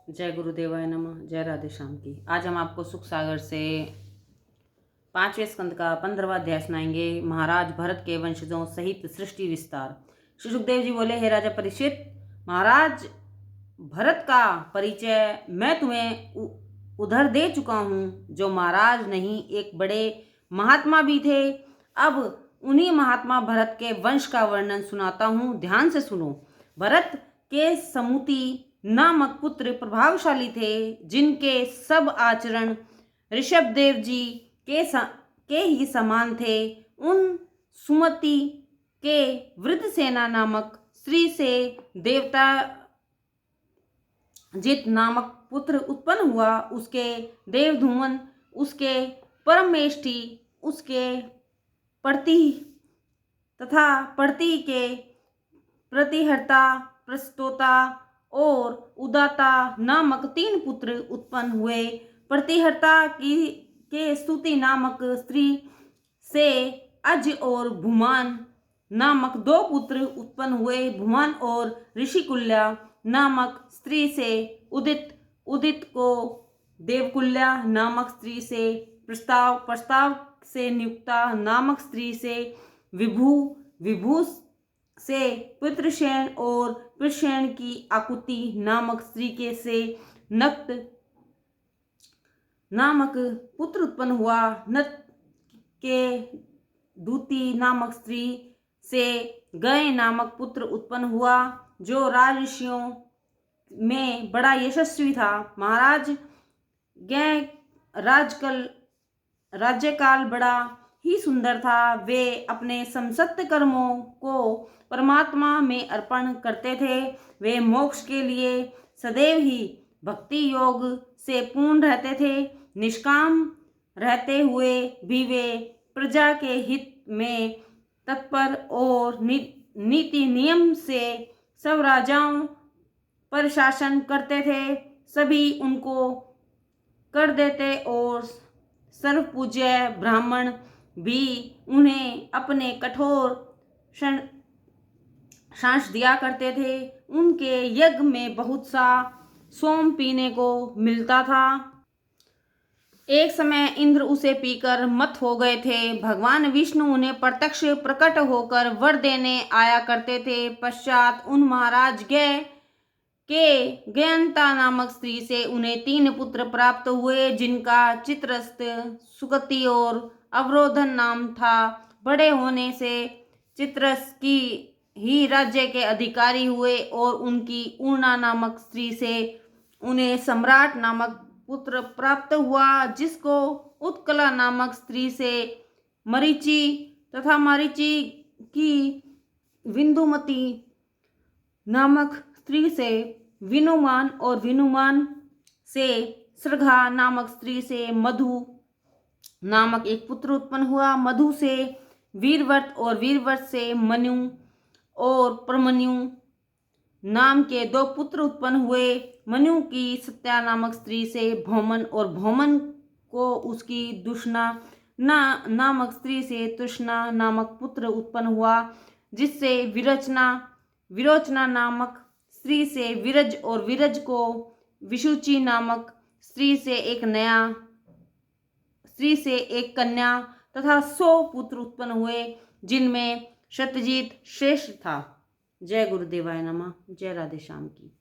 जय गुरुदेवाय नमः। जय राधे श्याम की। आज हम आपको सुख सागर से 5वें स्कंद का 15वां अध्याय सुनाएंगे। महाराज भरत के वंशजों सहित सृष्टि विस्तार। श्री सुखदेव जी बोले, हे राजा परीक्षित, महाराज भरत का परिचय मैं तुम्हें उधर दे चुका हूँ, जो महाराज नहीं एक बड़े महात्मा भी थे। अब उन्हीं महात्मा भरत के वंश का वर्णन सुनाता हूँ, ध्यान से सुनो। भरत के समुति नामक पुत्र प्रभावशाली थे, जिनके सब आचरण ऋषभदेव जी के ही समान थे। उन सुमति के वृद्धसेना नामक स्त्री से देवता जित नामक पुत्र उत्पन्न हुआ। उसके देवधुमन, उसके परमेष्टि, उसके प्रति तथा प्रति के प्रतिहर्ता, प्रस्तोता और उदाता नामक 3 पुत्र उत्पन्न हुए। प्रतिहर्ता के स्तुति नामक स्त्री से अज और भूमान नामक 2 पुत्र उत्पन्न हुए। भूमान और ऋषिकुल्या नामक स्त्री से उदित को देवकुल्या नामक स्त्री से प्रस्ताव से नियुक्ता नामक स्त्री से विभू से पितृसेन और पितृसेन की आकुति नामक स्त्री के से नक्त नामक पुत्र उत्पन्न हुआ। नत के दूती नामक स्त्री से गय नामक पुत्र उत्पन्न हुआ, जो राजर्षियों में बड़ा यशस्वी था। महाराज गय राज्यकाल बड़ा ही सुंदर था। वे अपने समस्त कर्मों को परमात्मा में अर्पण करते थे। वे मोक्ष के लिए सदैव ही भक्ति योग से पूर्ण रहते थे। निष्काम रहते हुए भी वे प्रजा के हित में तत्पर और नीति नियम से सब राजाओं पर शासन करते थे। सभी उनको कर देते और सर्वपूज्य ब्राह्मण भी उन्हें अपने कठोर सांस दिया करते थे। उनके यज्ञ में बहुत सा सोम पीने को मिलता था। एक समय इंद्र उसे पीकर मत हो गए थे। भगवान विष्णु उन्हें प्रत्यक्ष प्रकट होकर वर देने आया करते थे। पश्चात उन महाराज गयंता नामक स्त्री से उन्हें 3 पुत्र प्राप्त हुए, जिनका चित्रस्त, सुगति और अवरोधन नाम था। बड़े होने से चित्रस की ही राज्य के अधिकारी हुए और उनकी ऊर्णा नामक स्त्री से उन्हें सम्राट नामक पुत्र प्राप्त हुआ, जिसको उत्कला नामक स्त्री से मरीचि तथा मरीचि की विंदुमती नामक स्त्री से विनुमान और विनुमान से सृघा नामक स्त्री से मधु नामक एक पुत्र उत्पन्न हुआ। मधु से वीरव्रत और वीरव्रत से मनु और प्रमन्यु नाम के 2 पुत्र उत्पन्न हुए। मनु की सत्या नामक स्त्री से भौमन और भौमन को उसकी दुष्णा नामक स्त्री से तृष्णा नामक पुत्र उत्पन्न हुआ, जिससे विरोचना नामक स्त्री से विरज और विरज को विशुचि नामक स्त्री से एक कन्या तथा 100 पुत्र उत्पन्न हुए, जिनमें सत्यजीत श्रेष्ठ था। जय गुरुदेवाय नमः। जय राधे श्याम की।